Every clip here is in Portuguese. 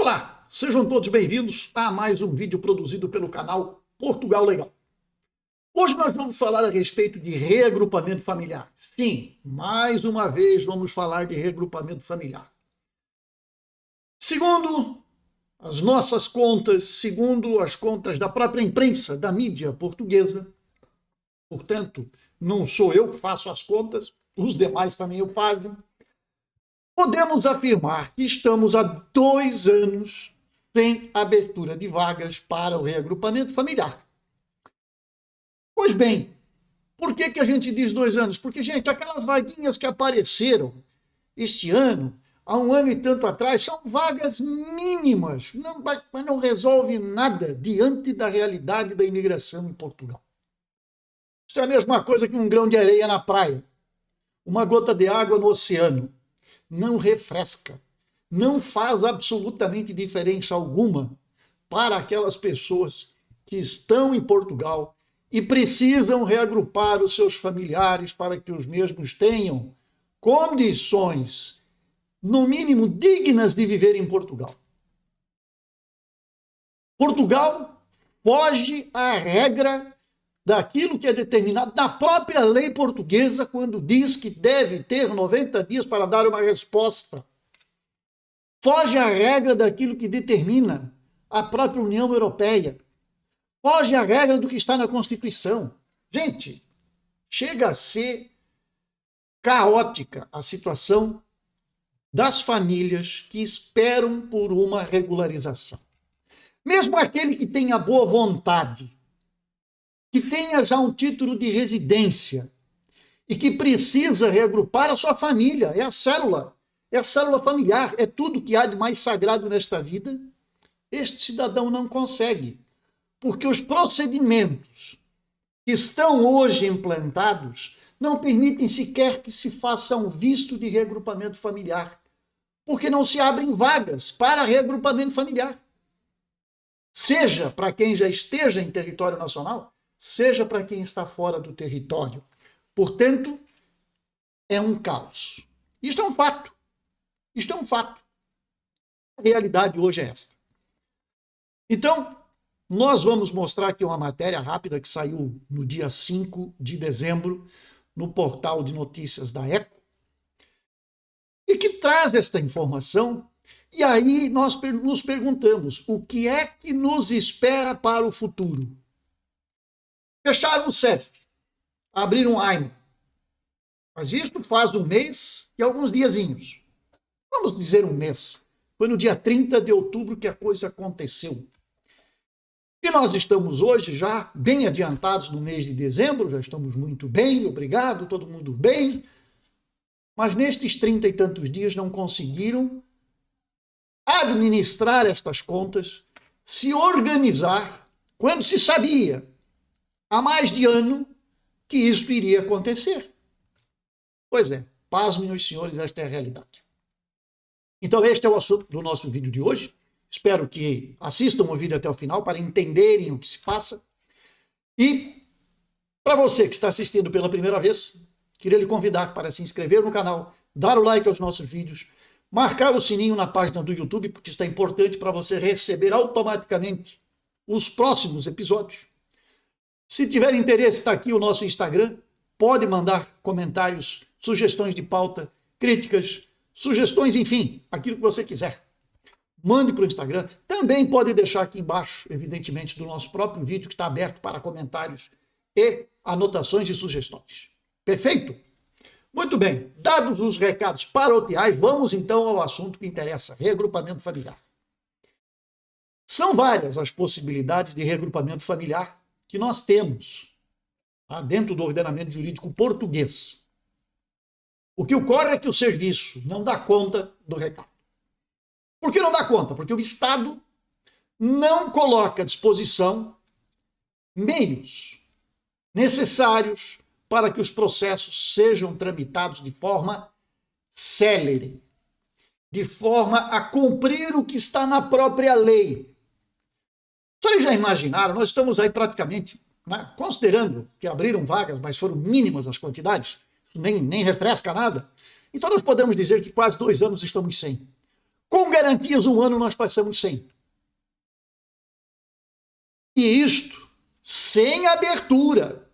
Olá, sejam todos bem-vindos a mais um vídeo produzido pelo canal Portugal Legal. Hoje nós vamos falar a respeito de reagrupamento familiar. Sim, mais uma vez vamos falar de reagrupamento familiar. Segundo as nossas contas, segundo as contas da própria imprensa, da mídia portuguesa, portanto, não sou eu que faço as contas, os demais também o fazem, podemos afirmar que estamos há 2 anos sem abertura de vagas para o reagrupamento familiar. Pois bem, por que a gente diz 2 anos? Porque, gente, aquelas vaguinhas que apareceram este ano, há 1 ano e tanto atrás, são vagas mínimas, mas não resolve nada diante da realidade da imigração em Portugal. Isso é a mesma coisa que um grão de areia na praia, uma gota de água no oceano. Não refresca, não faz absolutamente diferença alguma para aquelas pessoas que estão em Portugal e precisam reagrupar os seus familiares para que os mesmos tenham condições, no mínimo, dignas de viver em Portugal. Portugal foge à regra daquilo que é determinado na própria lei portuguesa, quando diz que deve ter 90 dias para dar uma resposta. Foge à regra daquilo que determina a própria União Europeia. Foge à regra do que está na Constituição. Gente, chega a ser caótica a situação das famílias que esperam por uma regularização. Mesmo aquele que tenha boa vontade, que tenha já um título de residência e que precisa reagrupar a sua família, é a célula familiar, é tudo que há de mais sagrado nesta vida, este cidadão não consegue, porque os procedimentos que estão hoje implantados não permitem sequer que se faça um visto de reagrupamento familiar, porque não se abrem vagas para reagrupamento familiar, seja para quem já esteja em território nacional, seja para quem está fora do território. Portanto, é um caos. Isto é um fato. Isto é um fato. A realidade hoje é esta. Então, nós vamos mostrar aqui uma matéria rápida que saiu no dia 5 de dezembro no portal de notícias da Eco e que traz esta informação. E aí nós nos perguntamos, o que é que nos espera para o futuro? Fecharam o CEF, abriram o AIME. Mas isto faz 1 mês e alguns diazinhos. Vamos dizer 1 mês. Foi no dia 30 de outubro que a coisa aconteceu. E nós estamos hoje já bem adiantados no mês de dezembro, já estamos muito bem, obrigado, todo mundo bem. Mas nestes 30 e tantos dias não conseguiram administrar estas contas, se organizar, quando se sabia há mais de ano que isso iria acontecer. Pois é, pasmem os senhores, esta é a realidade. Então este é o assunto do nosso vídeo de hoje. Espero que assistam o vídeo até o final para entenderem o que se passa. E para você que está assistindo pela primeira vez, queria lhe convidar para se inscrever no canal, dar o like aos nossos vídeos, marcar o sininho na página do YouTube, porque isso é importante para você receber automaticamente os próximos episódios. Se tiver interesse, está aqui o nosso Instagram. Pode mandar comentários, sugestões de pauta, críticas, sugestões, enfim, aquilo que você quiser. Mande para o Instagram. Também pode deixar aqui embaixo, evidentemente, do nosso próprio vídeo, que está aberto para comentários e anotações e sugestões. Perfeito? Muito bem. Dados os recados paroquiais, vamos então ao assunto que interessa, reagrupamento familiar. São várias as possibilidades de reagrupamento familiar que nós temos dentro do ordenamento jurídico português. O que ocorre é que o serviço não dá conta do recado. Por que não dá conta? Porque o Estado não coloca à disposição meios necessários para que os processos sejam tramitados de forma célere, de forma a cumprir o que está na própria lei. Vocês já imaginaram, nós estamos aí praticamente, considerando que abriram vagas, mas foram mínimas as quantidades, nem refresca nada, então nós podemos dizer que quase 2 anos estamos sem. Com garantias, um ano nós passamos sem. E isto sem abertura,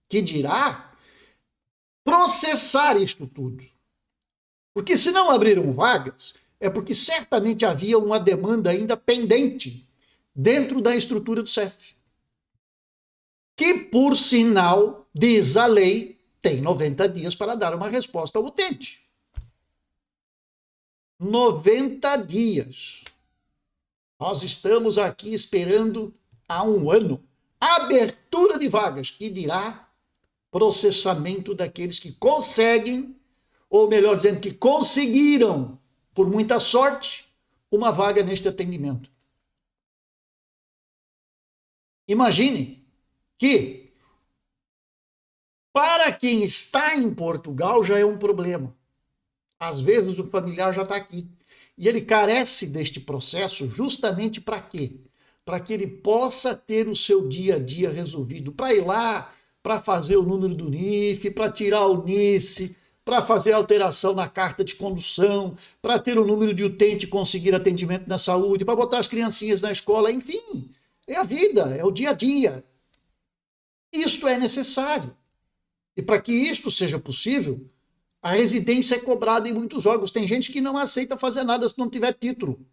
que dirá processar isto tudo. Porque se não abriram vagas, é porque certamente havia uma demanda ainda pendente dentro da estrutura do CEF. Que, por sinal, diz a lei, tem 90 dias para dar uma resposta ao utente. 90 dias. Nós estamos aqui esperando há um ano abertura de vagas, que dirá processamento daqueles que conseguem, ou melhor dizendo, que conseguiram, por muita sorte, uma vaga neste atendimento. Imagine que, para quem está em Portugal, já é um problema. Às vezes o familiar já está aqui. E ele carece deste processo justamente para quê? Para que ele possa ter o seu dia a dia resolvido. Para ir lá, para fazer o número do NIF, para tirar o NICE, para fazer alteração na carta de condução, para ter o número de utente e conseguir atendimento na saúde, para botar as criancinhas na escola, enfim. É a vida, é o dia a dia. Isto é necessário. E para que isto seja possível, a residência é cobrada em muitos órgãos. Tem gente que não aceita fazer nada se não tiver título,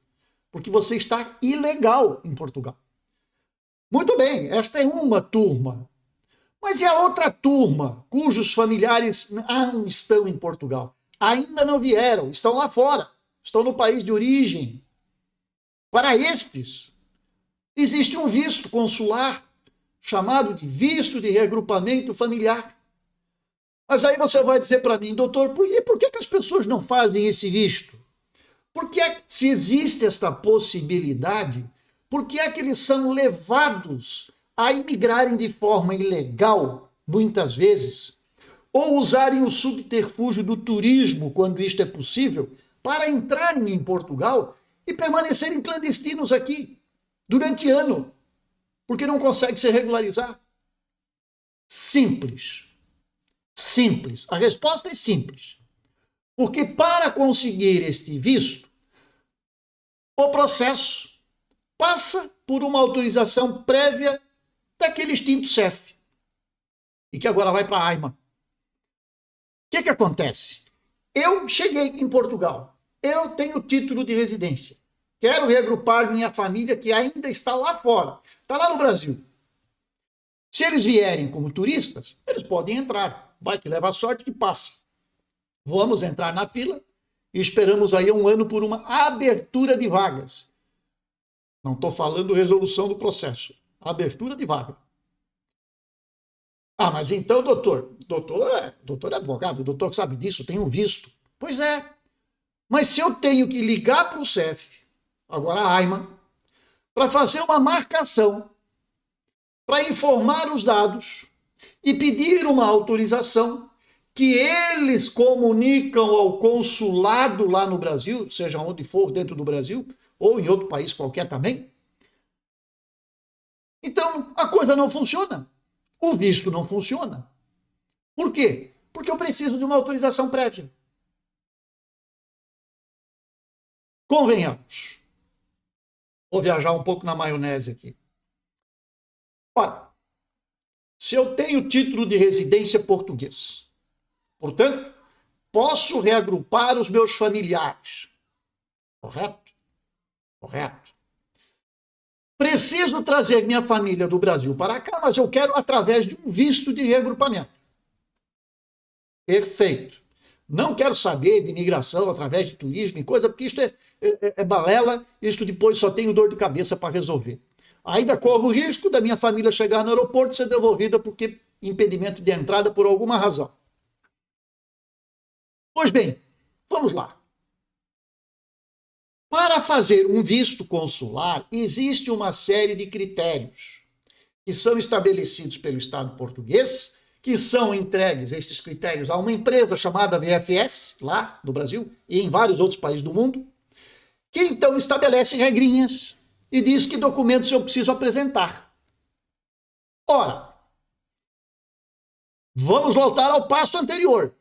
porque você está ilegal em Portugal. Muito bem, esta é uma turma. Mas e a outra turma, cujos familiares não estão em Portugal? Ainda não vieram, estão lá fora, estão no país de origem. Para estes, existe um visto consular, chamado de visto de reagrupamento familiar. Mas aí você vai dizer para mim, doutor, por que as pessoas não fazem esse visto? Porque se existe esta possibilidade, por que é que eles são levados a imigrarem de forma ilegal, muitas vezes, ou usarem o subterfúgio do turismo, quando isto é possível, para entrarem em Portugal e permanecerem clandestinos aqui durante ano, porque não conseguem se regularizar? Simples. Simples. A resposta é simples. Porque para conseguir este visto, o processo passa por uma autorização prévia daquele extinto CEF, e que agora vai para a AIMA. O que acontece? Eu cheguei em Portugal, eu tenho título de residência, quero reagrupar minha família que ainda está lá fora, está lá no Brasil. Se eles vierem como turistas, eles podem entrar, vai que leva a sorte que passa. Vamos entrar na fila e esperamos aí um ano por uma abertura de vagas. Não estou falando resolução do processo. Abertura de vaga. Ah, mas então, doutor é advogado, doutor que sabe disso, tem um visto. Pois é. Mas se eu tenho que ligar para o CEF, agora a AIMA, para fazer uma marcação, para informar os dados e pedir uma autorização que eles comunicam ao consulado lá no Brasil, seja onde for dentro do Brasil, ou em outro país qualquer também. Então, a coisa não funciona. O visto não funciona. Por quê? Porque eu preciso de uma autorização prévia. Convenhamos. Vou viajar um pouco na maionese aqui. Ora, se eu tenho título de residência português, portanto, posso reagrupar os meus familiares. Correto? Correto. Preciso trazer minha família do Brasil para cá, mas eu quero através de um visto de reagrupamento. Perfeito. Não quero saber de imigração através de turismo e coisa, porque isto é balela, isto depois só tenho dor de cabeça para resolver. Ainda corro o risco da minha família chegar no aeroporto e ser devolvida porque impedimento de entrada por alguma razão. Pois bem, vamos lá. Para fazer um visto consular, existe uma série de critérios que são estabelecidos pelo Estado português, que são entregues, estes critérios, a uma empresa chamada VFS, lá no Brasil e em vários outros países do mundo, que então estabelece regrinhas e diz que documentos eu preciso apresentar. Ora, vamos voltar ao passo anterior.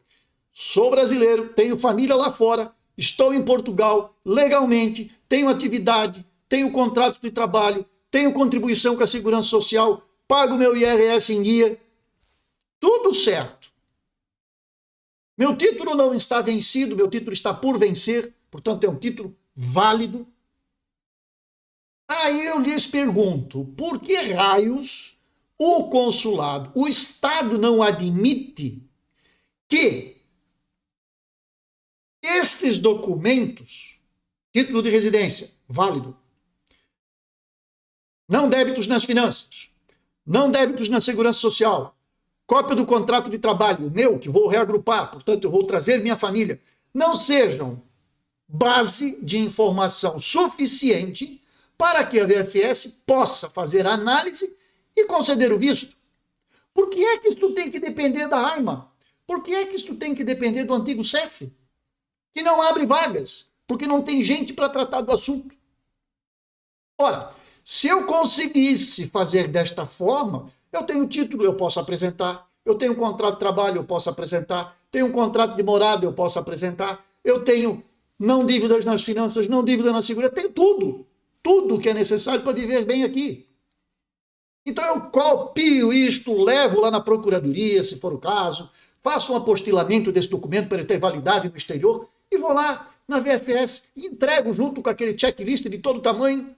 Sou brasileiro, tenho família lá fora, estou em Portugal legalmente, tenho atividade, tenho contrato de trabalho, tenho contribuição com a Segurança Social, pago meu IRS em dia, tudo certo. Meu título não está vencido, meu título está por vencer, portanto é um título válido. Aí eu lhes pergunto, por que raios o consulado, o Estado não admite que estes documentos, título de residência, válido, não débitos nas finanças, não débitos na Segurança Social, cópia do contrato de trabalho meu, que vou reagrupar, portanto eu vou trazer minha família, não sejam base de informação suficiente para que a VFS possa fazer a análise e conceder o visto. Por que é que isso tem que depender da AIMA? Por que é que isso tem que depender do antigo CEF? Que não abre vagas, porque não tem gente para tratar do assunto. Ora, se eu conseguisse fazer desta forma, eu tenho título, eu posso apresentar, eu tenho contrato de trabalho, eu posso apresentar, tenho um contrato de morada, eu posso apresentar, eu tenho não dívidas nas finanças, não dívida na segurança, tenho tudo que é necessário para viver bem aqui. Então eu copio isto, levo lá na procuradoria, se for o caso, faço um apostilamento desse documento para ele ter validade no exterior e vou lá na VFS e entrego junto com aquele checklist de todo tamanho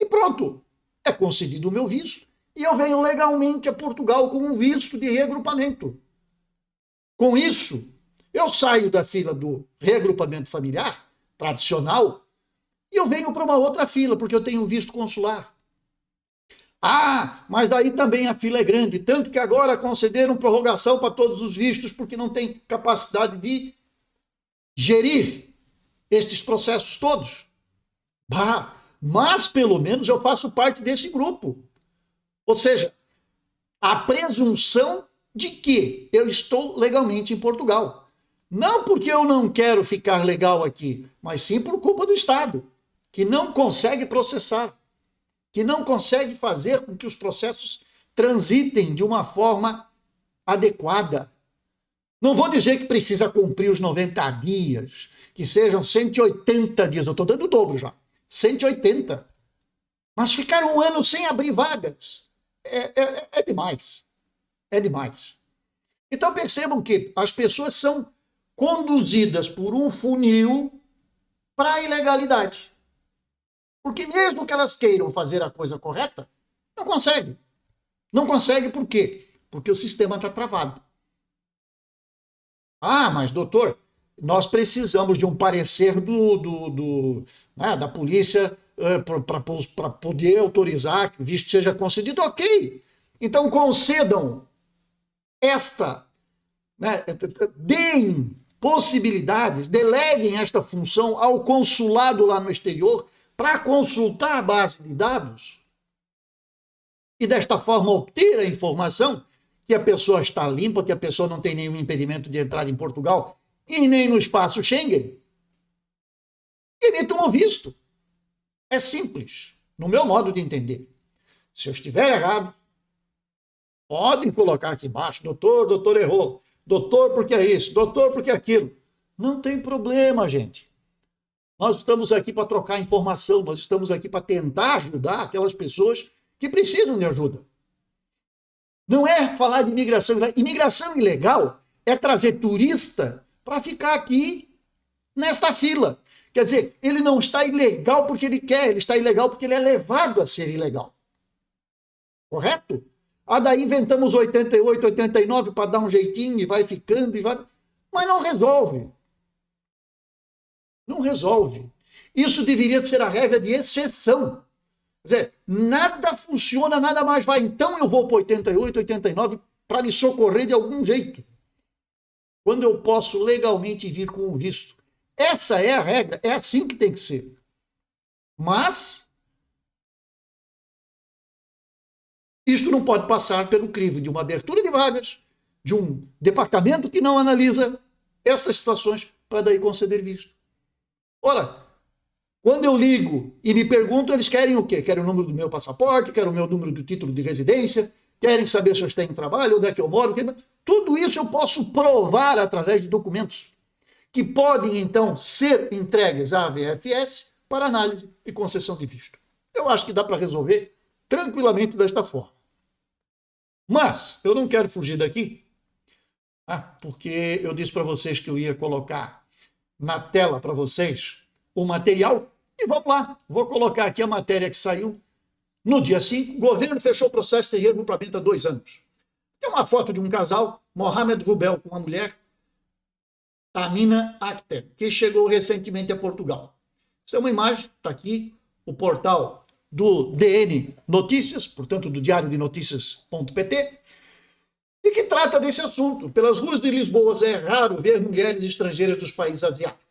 e pronto, é concedido o meu visto e eu venho legalmente a Portugal com um visto de reagrupamento. Com isso, eu saio da fila do reagrupamento familiar tradicional e eu venho para uma outra fila, porque eu tenho visto consular. Ah, mas aí também a fila é grande, tanto que agora concederam prorrogação para todos os vistos, porque não tem capacidade de gerir estes processos todos. Bah, mas pelo menos eu faço parte desse grupo. Ou seja, a presunção de que eu estou legalmente em Portugal. Não porque eu não quero ficar legal aqui, mas sim por culpa do Estado, que não consegue processar, que não consegue fazer com que os processos transitem de uma forma adequada. Não vou dizer que precisa cumprir os 90 dias, que sejam 180 dias, eu estou dando o dobro já, 180. Mas ficar um ano sem abrir vagas é demais. É demais. Então percebam que as pessoas são conduzidas por um funil para a ilegalidade. Porque mesmo que elas queiram fazer a coisa correta, não consegue. Não consegue por quê? Porque o sistema está travado. Ah, mas doutor, nós precisamos de um parecer da polícia para poder autorizar que o visto seja concedido. Ok, então concedam deem possibilidades, deleguem esta função ao consulado lá no exterior para consultar a base de dados e desta forma obter a informação que a pessoa está limpa, que a pessoa não tem nenhum impedimento de entrar em Portugal e nem no espaço Schengen. Emitam o visto. É simples, no meu modo de entender. Se eu estiver errado, podem colocar aqui embaixo, doutor errou, doutor porque é isso, doutor porque é aquilo. Não tem problema, gente. Nós estamos aqui para trocar informação, nós estamos aqui para tentar ajudar aquelas pessoas que precisam de ajuda. Não é falar de imigração ilegal. Imigração ilegal é trazer turista para ficar aqui nesta fila. Quer dizer, ele não está ilegal porque ele quer, ele está ilegal porque ele é levado a ser ilegal. Correto? Daí inventamos 88, 89 para dar um jeitinho e vai ficando e vai... Mas não resolve. Não resolve. Isso deveria ser a regra de exceção. Quer dizer, nada funciona, nada mais vai. Então eu vou para 88, 89 para me socorrer de algum jeito. Quando eu posso legalmente vir com o visto. Essa é a regra, é assim que tem que ser. Mas isto não pode passar pelo crivo de uma abertura de vagas, de um departamento que não analisa estas situações para daí conceder visto. Ora, quando eu ligo e me pergunto, eles querem o quê? Querem o número do meu passaporte, querem o meu número do título de residência, querem saber se eu tenho trabalho, onde é que eu moro. Tudo isso eu posso provar através de documentos. que podem, então, ser entregues à VFS para análise e concessão de visto. Eu acho que dá para resolver tranquilamente desta forma. Mas eu não quero fugir daqui, porque eu disse para vocês que eu ia colocar na tela para vocês o material. E vamos lá, vou colocar aqui a matéria que saiu no dia 5. O governo fechou o processo de reagrupamento há 2 anos. Tem uma foto de um casal, Mohamed Rubel com uma mulher, Tamina Akhter, que chegou recentemente a Portugal. Isso é uma imagem, está aqui, o portal do DN Notícias, portanto do Diário de Notícias.pt, e que trata desse assunto. Pelas ruas de Lisboa é raro ver mulheres estrangeiras dos países asiáticos.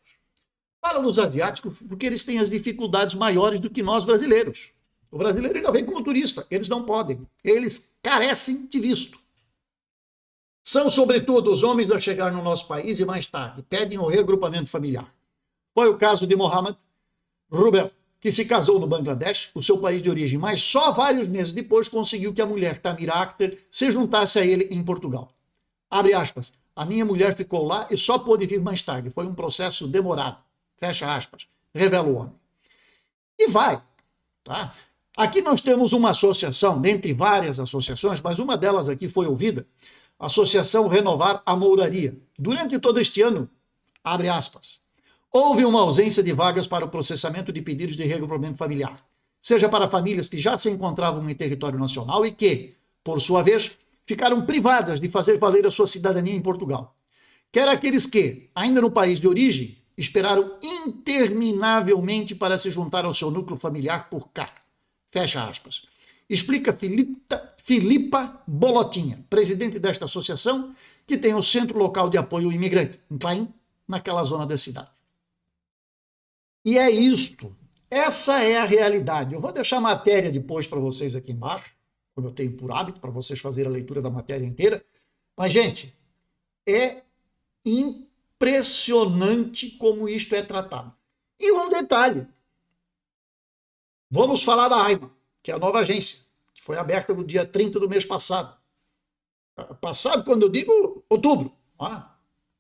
Fala dos asiáticos porque eles têm as dificuldades maiores do que nós brasileiros. O brasileiro ainda vem como turista, eles não podem, eles carecem de visto. São, sobretudo, os homens a chegar no nosso país e mais tarde pedem o reagrupamento familiar. Foi o caso de Mohamed Rubel, que se casou no Bangladesh, o seu país de origem, mas só vários meses depois conseguiu que a mulher Tamira Akhter se juntasse a ele em Portugal. Abre aspas, a minha mulher ficou lá e só pôde vir mais tarde, foi um processo demorado, fecha aspas, revela o homem. E vai, tá? Aqui nós temos uma associação, dentre várias associações, mas uma delas aqui foi ouvida, a Associação Renovar a Mouraria. Durante todo este ano, abre aspas, houve uma ausência de vagas para o processamento de pedidos de reagrupamento familiar, seja para famílias que já se encontravam em território nacional e que, por sua vez, ficaram privadas de fazer valer a sua cidadania em Portugal, quer aqueles que, ainda no país de origem, esperaram interminavelmente para se juntar ao seu núcleo familiar por cá. Fecha aspas. Explica Filipa Bolotinha, presidente desta associação, que tem o Centro Local de Apoio ao Imigrante, em Claim, naquela zona da cidade. E é isto. Essa é a realidade. Eu vou deixar a matéria depois para vocês aqui embaixo, como eu tenho por hábito, para vocês fazerem a leitura da matéria inteira. Mas, gente, é impressionante como isto é tratado. E um detalhe. Vamos falar da AIMA, que é a nova agência, que foi aberta no dia 30 do mês passado. Passado, quando eu digo outubro.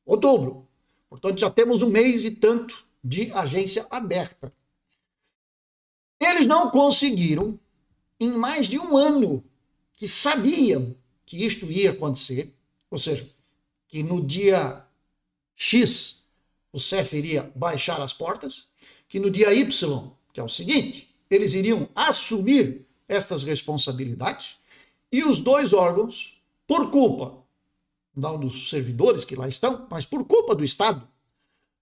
Outubro. Portanto, já temos 1 mês e tanto de agência aberta. Eles não conseguiram, em mais de 1 ano, que sabiam que isto ia acontecer, ou seja, que no dia X o CEF iria baixar as portas, que no dia Y, que é o seguinte, eles iriam assumir estas responsabilidades e os 2 órgãos, por culpa, não dos servidores que lá estão, mas por culpa do Estado,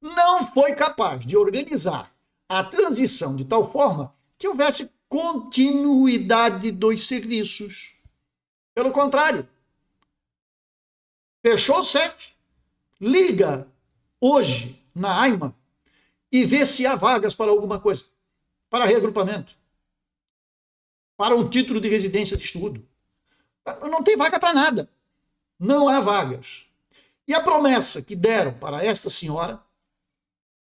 não foi capaz de organizar a transição de tal forma que houvesse continuidade dos serviços. Pelo contrário, fechou o CEF, liga hoje na AIMA e vê se há vagas para alguma coisa, para reagrupamento, para um título de residência de estudo. Não tem vaga para nada. Não há vagas. E a promessa que deram para esta senhora,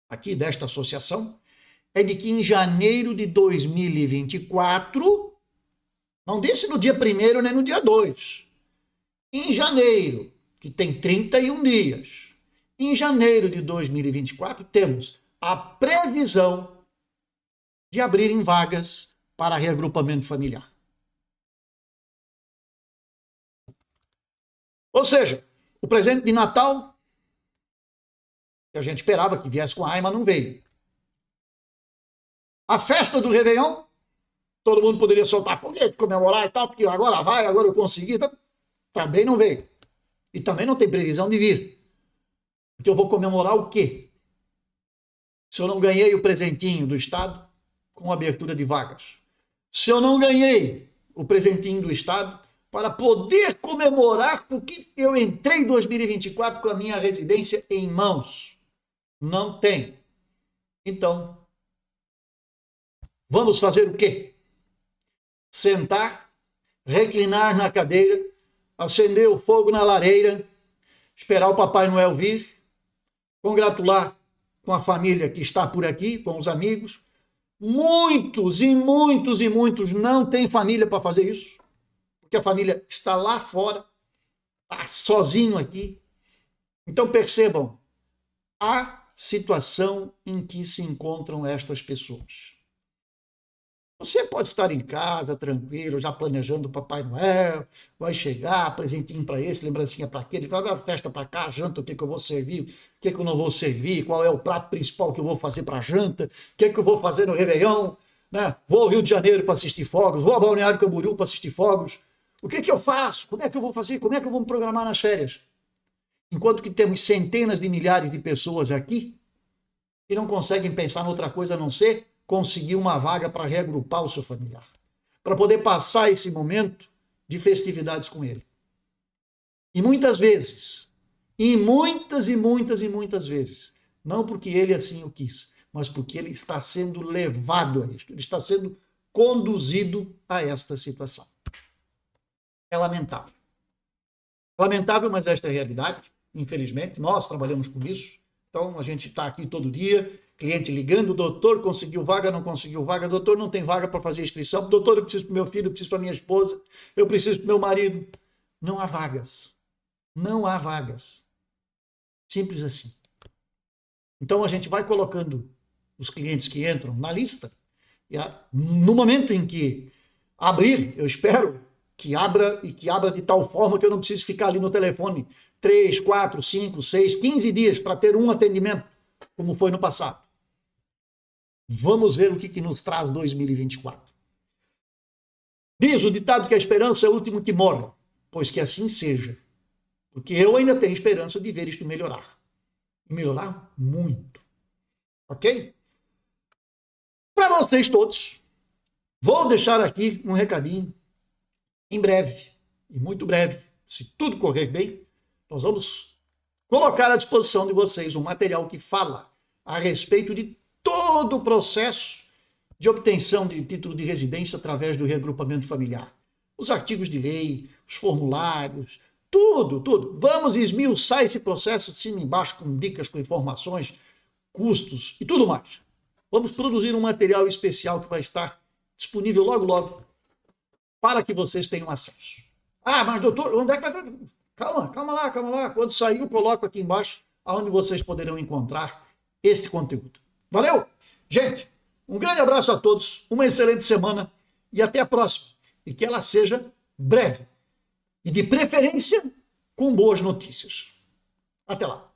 aqui desta associação, é de que em janeiro de 2024, não disse no dia 1º nem no dia 2, em janeiro, que tem 31 dias, em janeiro de 2024, temos a previsão de abrirem vagas para reagrupamento familiar. Ou seja, o presente de Natal, que a gente esperava que viesse com a AIMA, não veio. A festa do Réveillon, todo mundo poderia soltar foguete, comemorar e tal, porque agora vai, agora eu consegui, também não veio. E também não tem previsão de vir. Porque eu vou comemorar o quê? Se eu não ganhei o presentinho do Estado com abertura de vagas. Se eu não ganhei o presentinho do Estado para poder comemorar porque eu entrei em 2024 com a minha residência em mãos. Não tem. Então, vamos fazer o quê? Sentar, reclinar na cadeira, acender o fogo na lareira, esperar o Papai Noel vir, congratular com a família que está por aqui, com os amigos. Muitos e muitos e muitos não têm família para fazer isso, porque a família está lá fora, está sozinho aqui. Então percebam, há situação em que se encontram estas pessoas. Você pode estar em casa, tranquilo, já planejando o Papai Noel, vai chegar, presentinho para esse, lembrancinha para aquele, vai dar festa para cá, janta, o que eu vou servir, o que eu não vou servir, qual é o prato principal que eu vou fazer para a janta, o que eu vou fazer no Réveillon, né? Vou ao Rio de Janeiro para assistir fogos, vou ao Balneário Camboriú para assistir fogos. O que eu faço? Como é que eu vou fazer? Como é que eu vou me programar nas férias? Enquanto que temos centenas de milhares de pessoas aqui que não conseguem pensar em outra coisa a não ser conseguir uma vaga para reagrupar o seu familiar, para poder passar esse momento de festividades com ele. E muitas vezes, muitas vezes, não porque ele assim o quis, mas porque ele está sendo levado a isto, ele está sendo conduzido a esta situação. É lamentável. Lamentável, mas esta é a realidade, infelizmente. Nós trabalhamos com isso, então a gente está aqui todo dia, cliente ligando, doutor, conseguiu vaga, não conseguiu vaga, doutor, não tem vaga para fazer inscrição, doutor, eu preciso para o meu filho, eu preciso para minha esposa, eu preciso para o meu marido. Não há vagas. Não há vagas. Simples assim. Então a gente vai colocando os clientes que entram na lista, e no momento em que abrir, eu espero que abra e que abra de tal forma que eu não preciso ficar ali no telefone 3, 4, 5, 6, 15 dias para ter um atendimento, como foi no passado. Vamos ver o que nos traz 2024. Diz o ditado que a esperança é o último que morre, pois que assim seja. Porque eu ainda tenho esperança de ver isto melhorar. E melhorar muito. Ok? Para vocês todos, vou deixar aqui um recadinho. Em breve, e muito breve, se tudo correr bem, nós vamos colocar à disposição de vocês um material que fala a respeito de todo o processo de obtenção de título de residência através do reagrupamento familiar. Os artigos de lei, os formulários, tudo. Vamos esmiuçar esse processo de cima e embaixo com dicas, com informações, custos e tudo mais. Vamos produzir um material especial que vai estar disponível logo para que vocês tenham acesso. Ah, mas doutor, onde é que vai... Calma lá. Quando sair, eu coloco aqui embaixo onde vocês poderão encontrar este conteúdo. Valeu? Gente, um grande abraço a todos, uma excelente semana e até a próxima. E que ela seja breve. E de preferência, com boas notícias. Até lá.